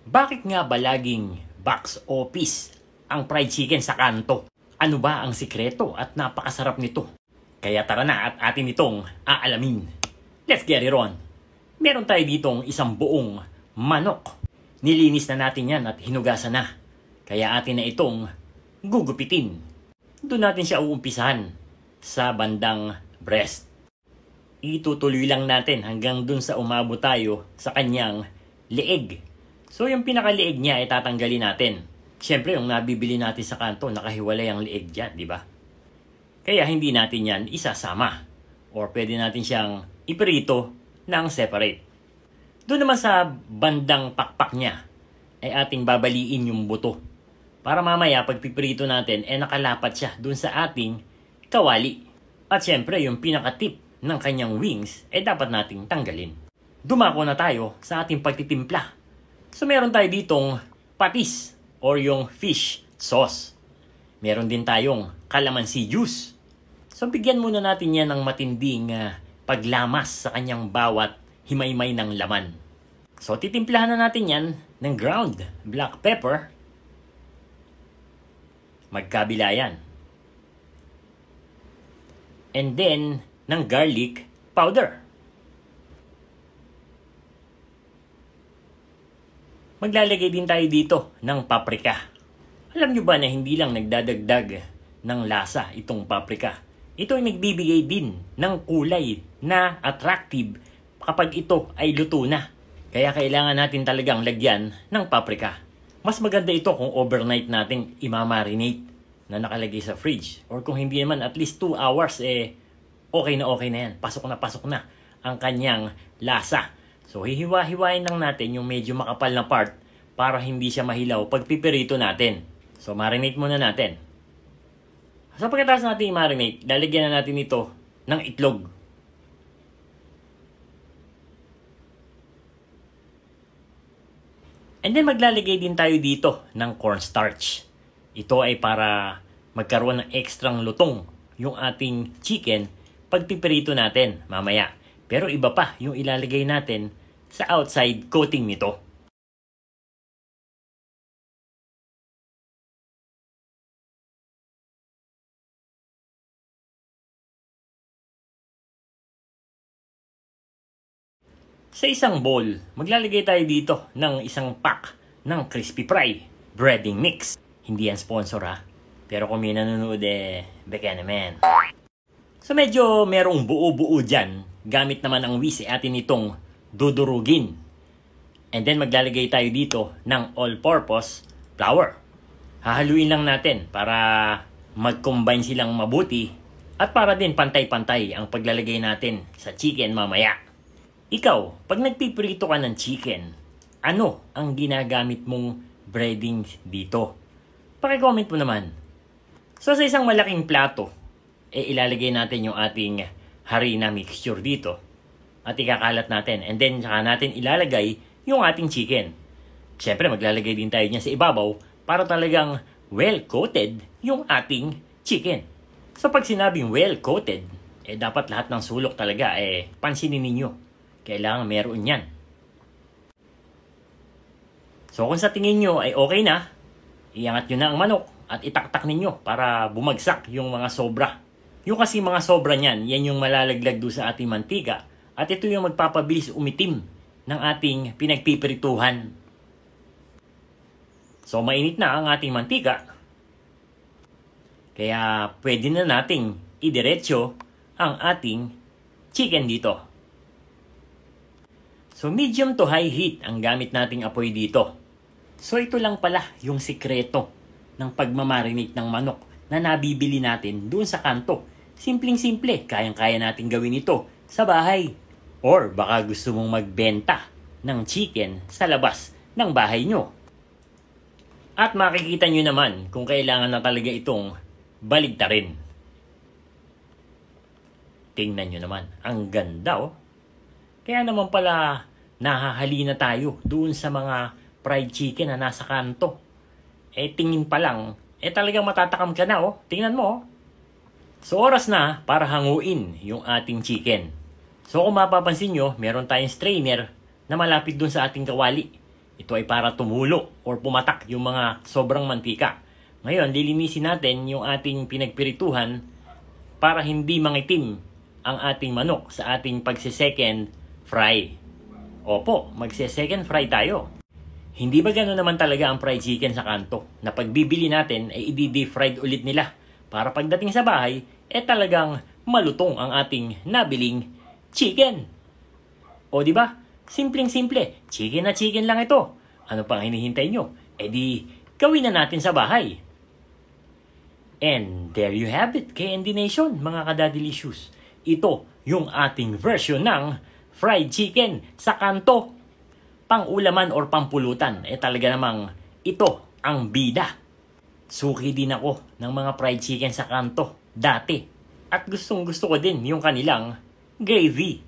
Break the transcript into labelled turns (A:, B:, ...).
A: Bakit nga ba laging box office ang fried chicken sa kanto? Ano ba ang sikreto at napakasarap nito? Kaya tara na at atin itong aalamin. Let's get it on! Meron tayo ditong isang buong manok. Nilinis na natin yan at hinugasan na. Kaya atin na itong gugupitin. Doon natin siya uumpisahan sa bandang breast. Itutuloy lang natin hanggang dun sa umabot tayo sa kanyang leeg. So yung pinakaliig niya ay tatanggalin natin. Siyempre yung nabibili natin sa kanto, nakahiwalay ang leeg dyan, di ba? Kaya hindi natin yan isasama. Or pwede natin siyang iprito ng separate. Doon naman sa bandang pakpak niya, ay ating babaliin yung buto. Para mamaya pag piprito natin, nakalapat siya doon sa ating kawali. At siyempre yung pinakatip ng kanyang wings, dapat nating tanggalin. Dumako na tayo sa ating pagtitimpla. So meron tayo ditong patis or yung fish sauce. Meron din tayong calamansi juice. So bigyan muna natin yan ng matinding paglamas sa kanyang bawat himaymay ng laman. So titimplahan na natin yan ng ground black pepper. Magkabila yan. And then ng garlic powder. Maglalagay din tayo dito ng paprika. Alam nyo ba na hindi lang nagdadagdag ng lasa itong paprika? Ito ay nagbibigay din ng kulay na attractive kapag ito ay luto na. Kaya kailangan natin talagang lagyan ng paprika. Mas maganda ito kung overnight natin imamarinate na nakalagay sa fridge. Or kung hindi naman at least 2 hours, okay na yan. Pasok na ang kanyang lasa. So, hihiwa-hiwain lang natin yung medyo makapal na part para hindi siya mahilaw pag pipirito natin. So, marinate muna natin. So, pagkatapos natin i-marinate, lalagyan na natin ito ng itlog. And then, maglalagay din tayo dito ng cornstarch. Ito ay para magkaroon ng ekstrang lutong yung ating chicken pag pipirito natin mamaya. Pero iba pa yung ilalagay natin sa outside coating nito. Sa isang bowl, maglalagay tayo dito ng isang pack ng crispy fry breading mix. Hindi yan sponsor ha. Pero kung may nanonood beka naman. So medyo merong buo-buo dyan. Gamit naman ang whisk atin itong dudurugin. And then maglalagay tayo dito ng all-purpose flour. Hahaluin lang natin para mag-combine silang mabuti at para din pantay-pantay ang paglalagay natin sa chicken mamaya. Ikaw, pag nagpiprito ka ng chicken, ano ang ginagamit mong breading dito? Paki-comment mo naman. So sa isang malaking plato, ilalagay natin yung ating harina mixture dito at ikakalat natin. And then saka natin ilalagay yung ating chicken. Siyempre maglalagay din tayo niya sa ibabaw para talagang well-coated yung ating chicken. So pag sinabing well-coated, dapat lahat ng sulok talaga pansinin ninyo. Kailangan meron yan. So kung sa tingin nyo ay okay na, iangat nyo na ang manok at itaktak ninyo para bumagsak yung mga sobra. Yung kasi mga sobra niyan, yan yung malalaglag doon sa ating mantika. At ito yung magpapabilis umitim ng ating pinagpipirituhan. So mainit na ang ating mantika. Kaya pwede na nating idiretso ang ating chicken dito. So medium to high heat ang gamit nating apoy dito. So ito lang pala yung sikreto ng pagmamarinate ng manok na nabibili natin doon sa kanto. Simpleng-simple, kayang-kaya natin gawin ito sa bahay. Or baka gusto mong magbenta ng chicken sa labas ng bahay nyo. At makikita nyo naman kung kailangan na talaga itong baligtarin. Tingnan nyo naman, ang ganda oh. Kaya naman pala nahahali na tayo doon sa mga fried chicken na nasa kanto. Tingin pa lang, talagang matatakam ka na oh. Tingnan mo oh. So oras na para hanguin yung ating chicken. So kung mapapansin nyo, meron tayong strainer na malapit dun sa ating kawali. Ito ay para tumulo or pumatak yung mga sobrang mantika. Ngayon, lilinisin natin yung ating pinagpirituhan para hindi mangitim ang ating manok sa ating pagse-second fry. Opo, magse-second fry tayo. Hindi ba gano'n naman talaga ang fried chicken sa kanto na pagbibili natin ay i-deep fried ulit nila para pagdating sa bahay, talagang malutong ang ating nabiling chicken. O di ba? Simpleng-simple, chicken na chicken lang ito. Ano pang hinihintay nyo? Di gawin na natin sa bahay. And there you have it, KND Nation, mga kadadilicious. Ito yung ating version ng fried chicken sa kanto. Pang-ulaman or pampulutan, talaga namang ito ang bida. Suki din ako ng mga fried chicken sa kanto dati. At gustong gusto ko din yung kanilang gravy.